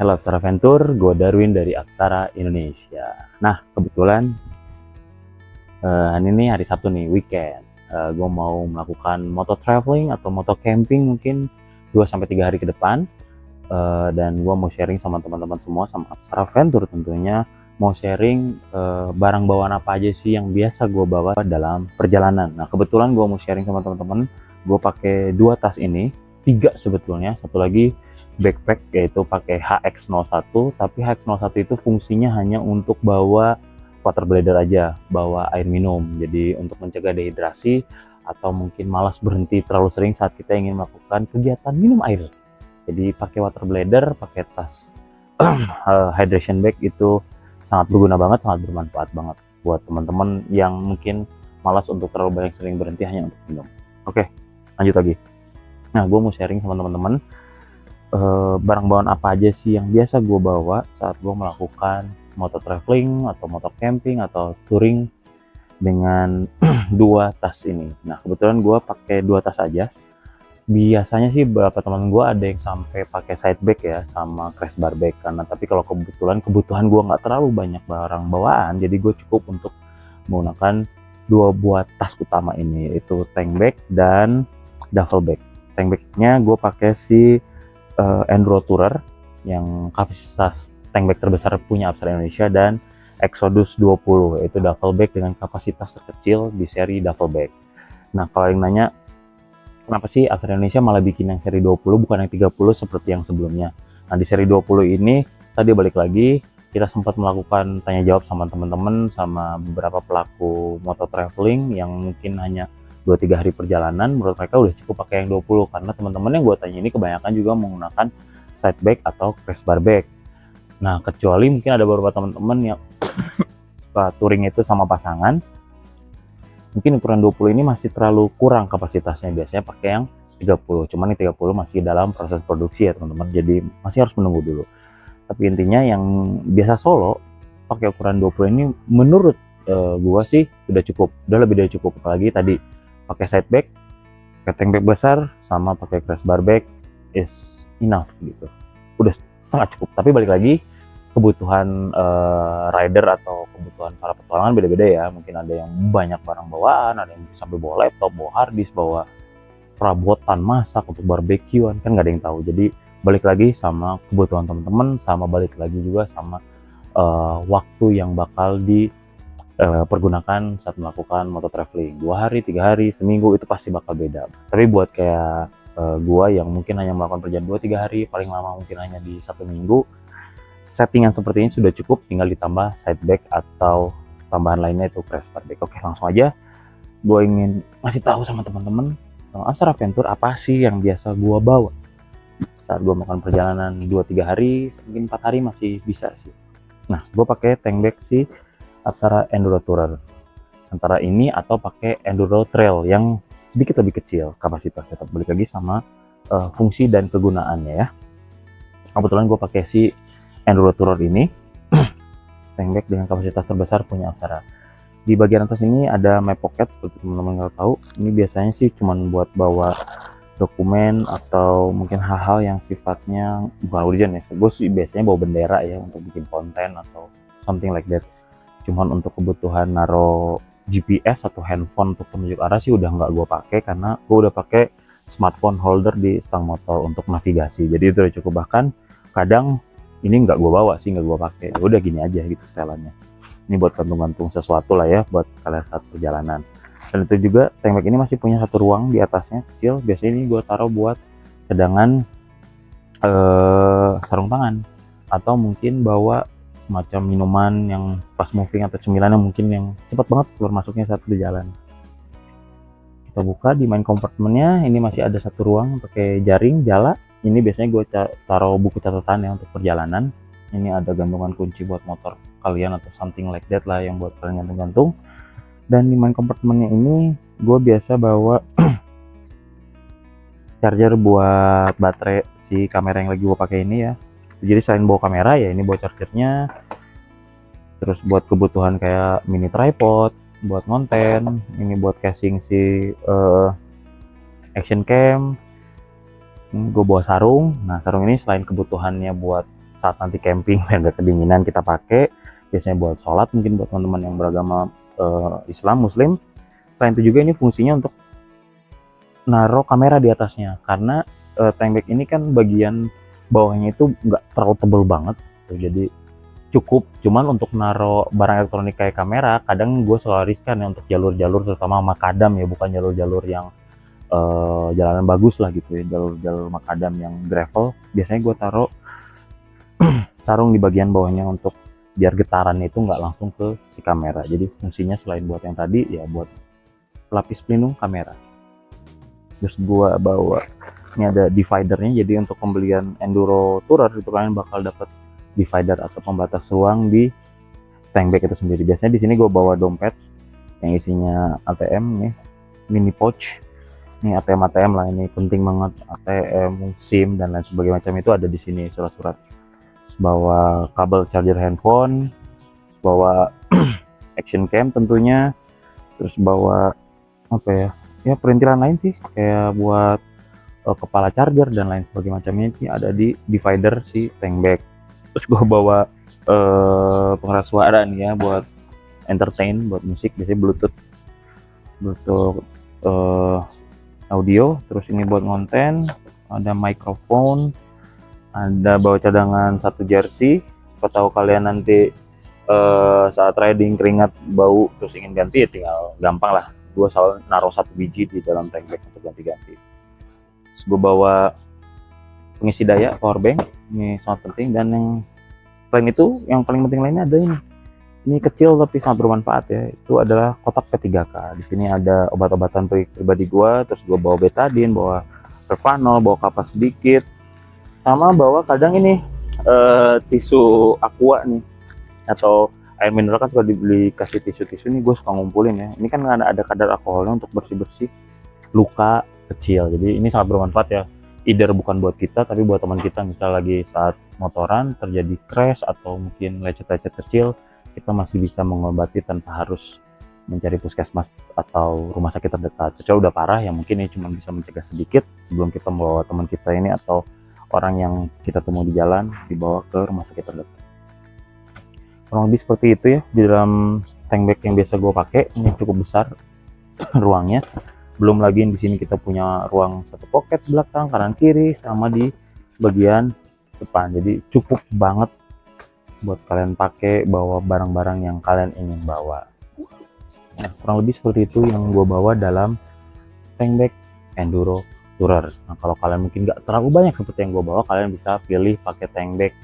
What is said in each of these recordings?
Halo Aksara Venture, gue Darwin dari Aksara Indonesia. Nah, kebetulan ini hari Sabtu nih, weekend. Gue mau melakukan moto traveling atau moto camping mungkin 2-3 hari ke depan. Dan gue mau sharing sama teman-teman semua, sama Aksara Venture tentunya. Mau sharing barang bawaan apa aja sih yang biasa gue bawa dalam perjalanan. Nah, kebetulan gue mau sharing sama teman-teman, gue pakai 2 tas ini, 3 sebetulnya, satu lagi backpack yaitu pakai HX01, tapi HX01 itu fungsinya hanya untuk bawa water bladder aja, bawa air minum. Jadi untuk mencegah dehidrasi atau mungkin malas berhenti terlalu sering saat kita ingin melakukan kegiatan minum air. Jadi pakai water bladder, pakai tas hydration bag itu sangat berguna banget, sangat bermanfaat banget buat teman-teman yang mungkin malas untuk terlalu banyak sering berhenti hanya untuk minum. Oke, lanjut lagi. Nah, gue mau sharing sama teman-teman barang bawaan apa aja sih yang biasa gue bawa saat gue melakukan moto traveling atau moto camping atau touring dengan 2 tas ini. Nah, kebetulan gue pakai 2 tas aja. Biasanya sih beberapa teman gue ada yang sampai pakai side bag ya sama crash bar bag, karena tapi kalau kebutuhan gue nggak terlalu banyak barang bawaan, jadi gue cukup untuk menggunakan 2 buah tas utama ini, yaitu tank bag dan duffel bag. Tank bagnya gue pakai si Enduro Tourer yang kapasitas tank bag terbesar punya Aksara Indonesia, dan Exodus 20 yaitu duffel bag dengan kapasitas terkecil di seri duffel bag. Nah, kalau yang nanya kenapa sih Aksara Indonesia malah bikin yang seri 20 bukan yang 30 seperti yang sebelumnya. Nah, di seri 20 ini tadi balik lagi kita sempat melakukan tanya jawab sama teman-teman, sama beberapa pelaku moto traveling yang mungkin hanya 2-3 hari perjalanan. Menurut mereka udah cukup pakai yang 20, karena teman-teman yang gue tanya ini kebanyakan juga menggunakan side bag atau crash bar bag. Nah, kecuali mungkin ada beberapa teman-teman yang suka touring itu sama pasangan, mungkin ukuran 20 ini masih terlalu kurang kapasitasnya, biasanya pakai yang 30. Cuman yang 30 masih dalam proses produksi ya teman-teman, jadi masih harus menunggu dulu. Tapi intinya yang biasa solo pakai ukuran 20 ini menurut gua sih udah cukup, udah lebih dari cukup. Apalagi tadi pakai side bag, pakai tank bag besar, sama pakai crash bar bag is enough gitu, udah sangat cukup. Tapi balik lagi, kebutuhan rider atau kebutuhan para petualangan beda-beda ya. Mungkin ada yang banyak barang bawaan, ada yang sampai bawa laptop, bawa hard disk, bawa perabotan masak untuk barbekyuan, kan nggak ada yang tahu. Jadi balik lagi sama kebutuhan teman-teman, sama balik lagi juga sama waktu yang bakal pergunakan saat melakukan moto traveling. 2 hari, 3 hari, seminggu itu pasti bakal beda. Tapi buat kayak gua yang mungkin hanya melakukan perjalanan 2-3 hari, paling lama mungkin hanya di 1 minggu, settingan seperti ini sudah cukup, tinggal ditambah side bag atau tambahan lainnya itu crash bar bag. Oke, langsung aja gue ingin ngasih tahu sama teman-teman Aksara Venture apa sih yang biasa gue bawa saat gue melakukan perjalanan 2-3 hari, mungkin 4 hari masih bisa sih. Nah, gue pakai tank bag si Aksara Enduro Tourer antara ini atau pakai Enduro Trail yang sedikit lebih kecil kapasitasnya. Tetap balik lagi sama fungsi dan kegunaannya ya. Kebetulan gue pakai si Enduro Tourer ini tank bag dengan kapasitas terbesar punya Aksara. Di bagian atas ini ada my pocket, seperti teman-teman nggak tahu. Ini biasanya sih cuman buat bawa dokumen atau mungkin hal-hal yang sifatnya bukan urgent ya. Gue sih biasanya bawa bendera ya untuk bikin konten atau something like that. Cuman untuk kebutuhan naro GPS atau handphone untuk penunjuk arah sih udah nggak gue pakai, karena gue udah pakai smartphone holder di stang motor untuk navigasi. Jadi itu udah cukup. Bahkan kadang ini nggak gue bawa sih, nggak gue pakai. Udah gini aja gitu setelannya. Ini buat gantung-gantung sesuatu lah ya buat kalian saat perjalanan. Dan itu juga tank bag ini masih punya satu ruang di atasnya kecil. Biasanya ini gue taruh buat cadangan sarung tangan, atau mungkin bawa semacam minuman yang fast moving atau cemilan yang mungkin yang cepat banget keluar masuknya saat berjalan. Kita buka di main compartmentnya, ini masih ada satu ruang pakai jaring jala. Ini biasanya gue taruh buku catatan ya untuk perjalanan. Ini ada gantungan kunci buat motor kalian atau something like that lah yang buat kalian gantung-gantung. Dan di main compartmentnya ini gue biasa bawa charger buat baterai si kamera yang lagi gue pakai ini ya. Jadi selain bawa kamera ya ini bawa chargernya. Terus buat kebutuhan kayak mini tripod buat konten, ini buat casing si action cam. Gue bawa sarung. Nah, sarung ini selain kebutuhannya buat saat nanti camping biar nggak kedinginan kita pakai. Biasanya buat sholat, mungkin buat teman-teman yang beragama Islam, Muslim. Selain itu juga ini fungsinya untuk naruh kamera di atasnya, karena tank bag ini kan bagian bawahnya itu nggak terlalu tebel banget, jadi cukup. Cuman untuk naruh barang elektronik kayak kamera, kadang gue selalu riskan ya untuk jalur-jalur, terutama makadam ya, bukan jalur-jalur yang jalanan bagus lah gitu ya, jalur-jalur makadam yang gravel. Biasanya gue taruh sarung di bagian bawahnya untuk biar getarannya itu nggak langsung ke si kamera. Jadi fungsinya selain buat yang tadi ya buat pelapis pelindung kamera. Terus gua bawa ini ada dividernya, jadi untuk pembelian enduro tourer itu kalian bakal dapat divider atau pembatas ruang di tank bag itu sendiri. Biasanya di sini gue bawa dompet yang isinya ATM nih, mini pouch. Ini ATM lah, ini penting banget, ATM, SIM dan lain sebagainya macam itu ada di sini, surat-surat. Bawa kabel charger handphone, terus bawa action cam tentunya, terus bawa apa ya perintilan lain sih, kayak buat kepala charger dan lain sebagainya macamnya ini ada di divider si tank bag. Terus gue bawa pengeras suara nih ya buat entertain, buat musik, biasanya bluetooth audio. Terus ini buat konten, ada microphone, ada bawa cadangan 1 jersey. Kalau tahu kalian nanti saat riding keringat bau terus ingin ganti ya tinggal gampang lah, gue selalu naruh 1 biji di dalam tank bag untuk ganti-ganti. Terus gue bawa pengisi daya power bank, ini sangat penting. Dan yang selain itu yang paling penting lainnya ada ini kecil tapi sangat bermanfaat ya, itu adalah kotak P3K. Di sini ada obat-obatan pribadi gue, terus gue bawa betadine, bawa Revanol, bawa kapas sedikit, sama bawa kadang ini tisu aqua nih, atau air mineral kan suka dibeli kasih tisu-tisu nih, gue suka ngumpulin ya. Ini kan ada kadar alkoholnya untuk bersih-bersih luka kecil, jadi ini sangat bermanfaat ya, either bukan buat kita tapi buat teman kita, misal lagi saat motoran terjadi crash atau mungkin lecet-lecet kecil, kita masih bisa mengobati tanpa harus mencari puskesmas atau rumah sakit terdekat. Kecuali udah parah ya mungkin ini cuma bisa mencegah sedikit sebelum kita membawa teman kita ini atau orang yang kita temui di jalan dibawa ke rumah sakit terdekat. Kurang lebih seperti itu ya di dalam tank bag yang biasa gue pakai. Ini cukup besar ruangnya, belum lagi di sini kita punya ruang 1 pocket belakang, kanan kiri, sama di bagian depan. Jadi cukup banget buat kalian pakai bawa barang-barang yang kalian ingin bawa. Nah, kurang lebih seperti itu yang gue bawa dalam tank bag enduro tourer. Nah, kalau kalian mungkin nggak terlalu banyak seperti yang gue bawa, kalian bisa pilih pakai tank bag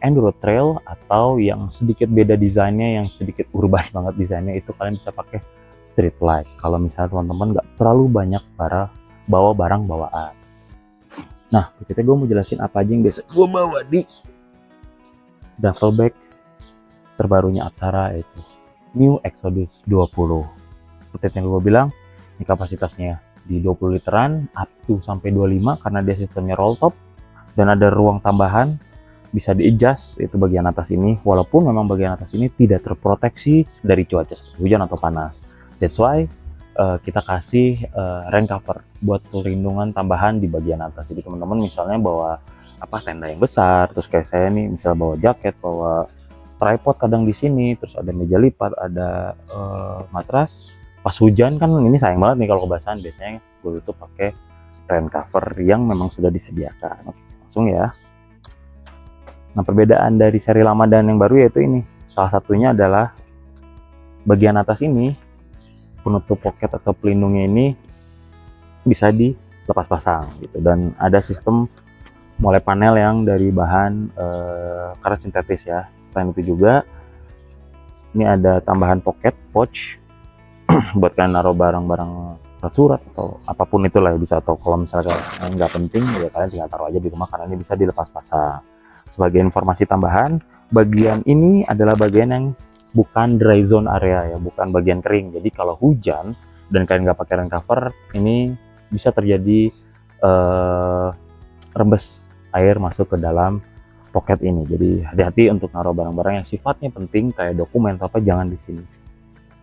enduro trail atau yang sedikit beda desainnya, yang sedikit urban banget desainnya, itu kalian bisa pakai street light kalau misalnya teman-teman nggak terlalu banyak bawa barang bawaan. Nah, kita gue mau jelasin apa aja yang biasa gue bawa di duffel bag terbarunya Apsara, yaitu New Exodus 20. Seperti yang gue bilang, ini kapasitasnya di 20 literan up to sampai 25 karena dia sistemnya roll top dan ada ruang tambahan bisa di-adjust itu bagian atas ini, walaupun memang bagian atas ini tidak terproteksi dari cuaca seperti hujan atau panas. That's why kita kasih rain cover buat perlindungan tambahan di bagian atas. Jadi teman-teman misalnya bawa tenda yang besar, terus kayak saya nih misal bawa jaket, bawa tripod kadang di sini, terus ada meja lipat, ada matras. Pas hujan kan ini sayang banget nih kalau kebasahan, biasanya gue tutup pakai rain cover yang memang sudah disediakan. Oke, langsung ya. Nah, perbedaan dari seri lama dan yang baru yaitu ini. Salah satunya adalah bagian atas ini, penutup pocket atau pelindungnya ini bisa dilepas pasang gitu, dan ada sistem mulai panel yang dari bahan karet sintetis ya. Selain itu juga ini ada tambahan pocket pouch buat kalian naruh barang-barang surat atau apapun itulah ya bisa, atau kalau misalnya nggak penting ya kalian tinggal taruh aja di rumah karena ini bisa dilepas pasang. Sebagai informasi tambahan, bagian ini adalah bagian yang bukan dry zone area ya, bukan bagian kering. Jadi kalau hujan dan kalian nggak pakai rain cover, ini bisa terjadi rembes air masuk ke dalam pocket ini. Jadi hati-hati untuk naruh barang-barang yang sifatnya penting kayak dokumen atau apa, jangan di sini.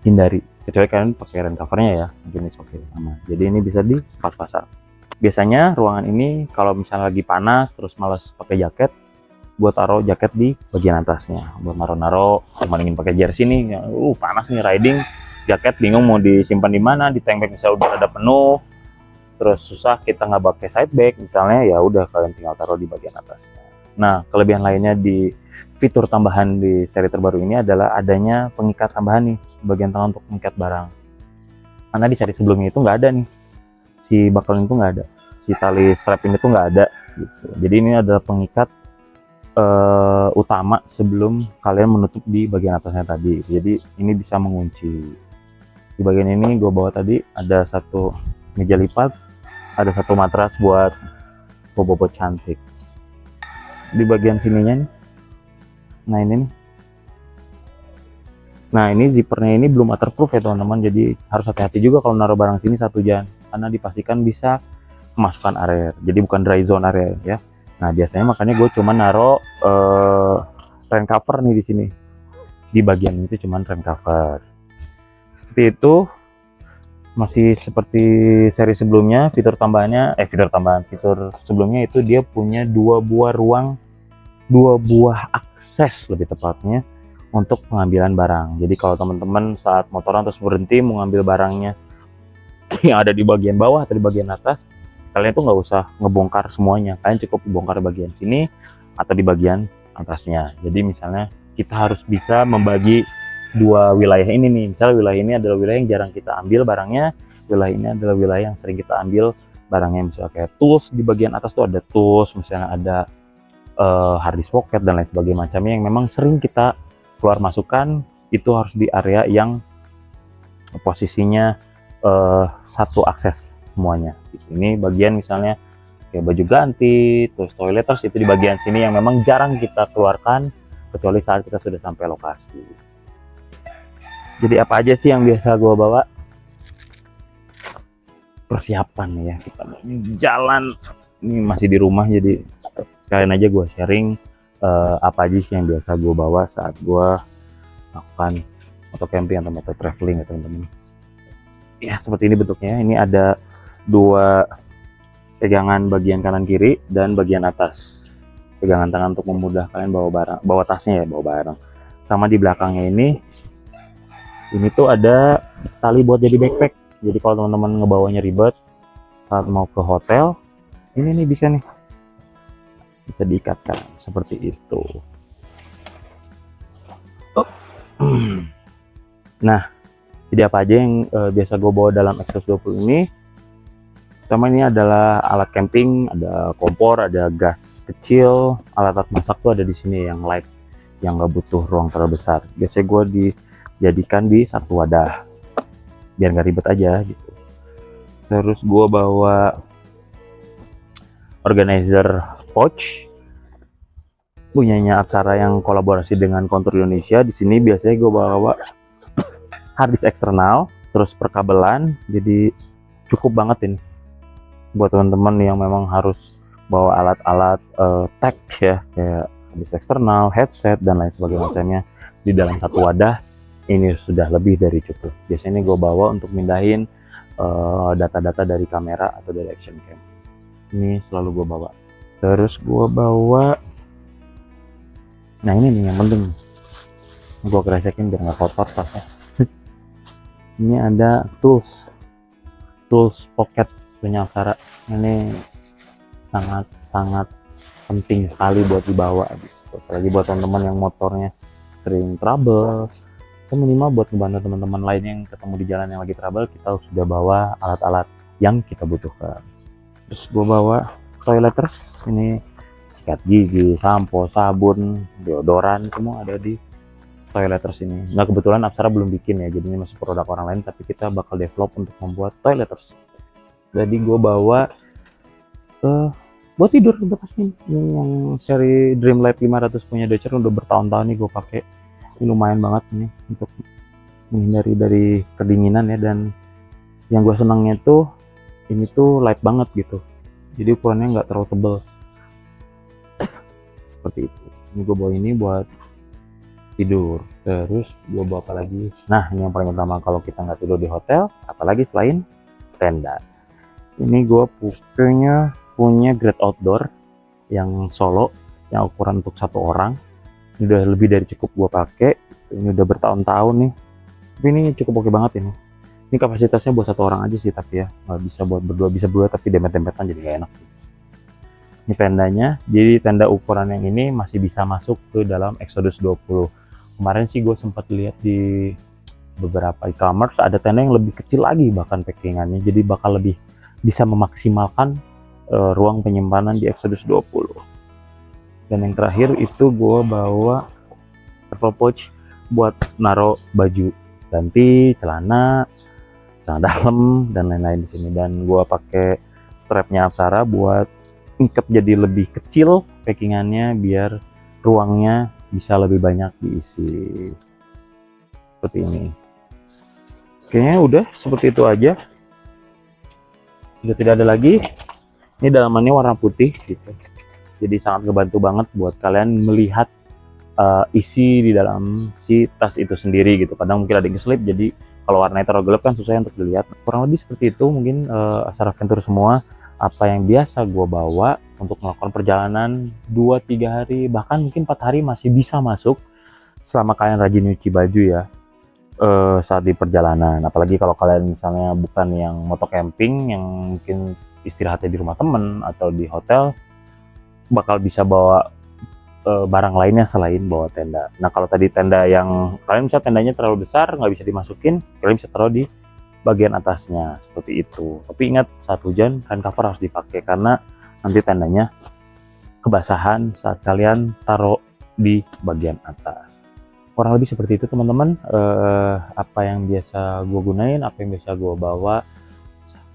Hindari. Kecuali kalian pakai rain covernya ya, mungkin oke aman. Jadi ini bisa dilepas pasang. Biasanya ruangan ini kalau misalnya lagi panas terus malas pakai jaket, gue taruh jaket di bagian atasnya buat naro-naro. Cuman ingin pakai jersey nih, panas nih riding, jaket bingung mau disimpan di mana, di tank bag misalnya udah ada penuh, terus susah kita nggak pakai side bag misalnya, ya udah kalian tinggal taruh di bagian atasnya. Nah, kelebihan lainnya di fitur tambahan di seri terbaru ini adalah adanya pengikat tambahan nih bagian tengah untuk mengikat barang. Karena di seri sebelumnya itu nggak ada nih, si buckle itu nggak ada, si tali strap ini tuh nggak ada gitu. Jadi ini adalah pengikat utama sebelum kalian menutup di bagian atasnya tadi. Jadi ini bisa mengunci. Di bagian ini gue bawa tadi ada satu meja lipat, ada satu matras buat bobo cantik. Di bagian sininya nih, nah ini nih, nah ini zippernya ini belum waterproof ya teman-teman, jadi harus hati-hati juga kalau naruh barang sini satu jam, karena dipastikan bisa kemasukan air, jadi bukan dry zone area ya. Nah biasanya makanya gue cuma naruh rain cover nih di sini, di bagian itu cuman rain cover. Seperti itu, masih seperti seri sebelumnya. Fitur sebelumnya itu dia punya dua buah akses lebih tepatnya untuk pengambilan barang. Jadi kalau teman-teman saat motoran terus berhenti mau ngambil barangnya yang ada di bagian bawah atau di bagian atas, kalian tuh nggak usah ngebongkar semuanya, kalian cukup bongkar bagian sini atau di bagian atasnya. Jadi misalnya kita harus bisa membagi dua wilayah ini nih, misalnya wilayah ini adalah wilayah yang jarang kita ambil barangnya, wilayah ini adalah wilayah yang sering kita ambil barangnya. Misalnya kayak tools, di bagian atas tuh ada tools, misalnya ada hard disk pocket dan lain sebagainya macamnya yang memang sering kita keluar masukkan, itu harus di area yang posisinya satu akses semuanya. Ini bagian misalnya kayak baju ganti, terus toileters itu di bagian sini yang memang jarang kita keluarkan kecuali saat kita sudah sampai lokasi. Jadi apa aja sih yang biasa gue bawa? Persiapan ya, kita jalan ini masih di rumah, jadi sekalian aja gue sharing apa aja sih yang biasa gue bawa saat gue melakukan moto camping atau moto traveling ya teman-teman. Ya seperti ini bentuknya. Ini ada dua pegangan bagian kanan kiri dan bagian atas, pegangan tangan untuk memudahkan kalian bawa barang, bawa tasnya ya, bawa barang. Sama di belakangnya ini tuh ada tali buat jadi backpack. Jadi kalau teman-teman ngebawanya ribet saat mau ke hotel, ini nih bisa diikatkan seperti itu. Nah, jadi apa aja yang biasa gue bawa dalam X20 ini? Pertama ini adalah alat camping, ada kompor, ada gas kecil, alat-alat masak tuh ada di sini yang light, yang nggak butuh ruang terlalu besar. Biasanya gue dijadikan di satu wadah, biar nggak ribet aja gitu. Terus gue bawa organizer pouch, punyanya Aksara yang kolaborasi dengan Kontur Indonesia. Di sini biasanya gue bawa hard disk eksternal, terus perkabelan, jadi cukup banget ini buat teman-teman yang memang harus bawa alat-alat tech ya, kayak disk eksternal, headset dan lain sebagainya macamnya di dalam satu wadah. Ini sudah lebih dari cukup. Biasanya gue bawa untuk mindahin data-data dari kamera atau dari action cam. Ini selalu gue bawa. Terus gue bawa, nah ini nih yang penting, gue keresekin biar nggak kotor tasnya. Ini ada tools pocket punya Aksara. Ini sangat penting sekali buat dibawa gitu. Apalagi buat teman-teman yang motornya sering trouble, atau minimal buat ngebantu teman-teman lain yang ketemu di jalan yang lagi trouble, kita sudah bawa alat-alat yang kita butuhkan. Terus gue bawa toileters, ini sikat gigi, sampo, sabun, deodoran, semua ada di toileters ini. Nah kebetulan Aksara belum bikin ya, jadi ini masih produk orang lain, tapi kita bakal develop untuk membuat toileters. Jadi gue bawa buat tidur udah pasti. Ini yang seri Dreamlight 500 punya Dutcher, udah bertahun-tahun nih gue pakai. Ini lumayan banget ini untuk menghindari dari kedinginan ya. Dan yang gue senangnya tuh ini tuh light banget gitu, jadi ukurannya nggak terlalu tebal seperti itu. Ini gue bawa ini buat tidur. Terus gue bawa apa lagi? Nah ini yang paling utama kalau kita nggak tidur di hotel, apalagi selain tenda. Ini gue punya Great Outdoor yang solo, yang ukuran untuk 1 orang. Ini udah lebih dari cukup gua pakai, ini udah bertahun-tahun nih, tapi ini cukup oke banget ini. Ini kapasitasnya buat 1 orang aja sih, tapi ya nggak bisa buat berdua, bisa berdua tapi dempet-dempetan jadi gak enak. Ini tendanya, jadi tenda ukuran yang ini masih bisa masuk ke dalam Exodus 20. Kemarin sih gue sempat lihat di beberapa e-commerce ada tenda yang lebih kecil lagi bahkan packingannya, jadi bakal lebih bisa memaksimalkan ruang penyimpanan di Exodus 20. Dan yang terakhir itu gue bawa travel pouch buat naro baju ganti, celana dalam dan lain-lain di sini. Dan gue pakai strapnya Apsara buat ngikep jadi lebih kecil packingannya biar ruangnya bisa lebih banyak diisi. Seperti ini. Kayaknya udah seperti itu aja. Sudah tidak ada lagi. Ini dalamannya warna putih gitu. Jadi sangat ngebantu banget buat kalian melihat isi di dalam si tas itu sendiri gitu. Kadang mungkin ada yang keselip, jadi kalau warnanya terlalu gelap kan susah untuk dilihat. Kurang lebih seperti itu mungkin Asar Adventure semua, apa yang biasa gue bawa untuk melakukan perjalanan 2-3 hari, bahkan mungkin 4 hari masih bisa masuk selama kalian rajin nyuci baju ya saat di perjalanan. Apalagi kalau kalian misalnya bukan yang moto camping, yang mungkin istirahatnya di rumah temen atau di hotel, bakal bisa bawa barang lainnya selain bawa tenda. Nah kalau tadi tenda yang kalian bisa tendanya terlalu besar nggak bisa dimasukin, kalian bisa taruh di bagian atasnya seperti itu. Tapi ingat saat hujan kain cover harus dipakai karena nanti tendanya kebasahan saat kalian taruh di bagian atas. Kurang lebih seperti itu teman-teman. Apa yang biasa gue gunain, apa yang biasa gue bawa,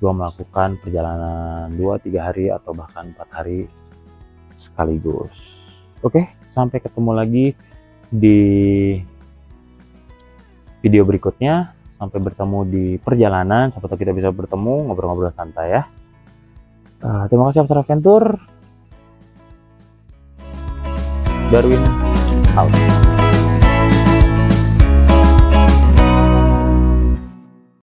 gue melakukan perjalanan 2-3 hari atau bahkan 4 hari sekaligus. Oke, sampai ketemu lagi di video berikutnya. Sampai bertemu di perjalanan, siapa tahu kita bisa bertemu ngobrol-ngobrol santai ya. Terima kasih Asar Adventure. Darwin out.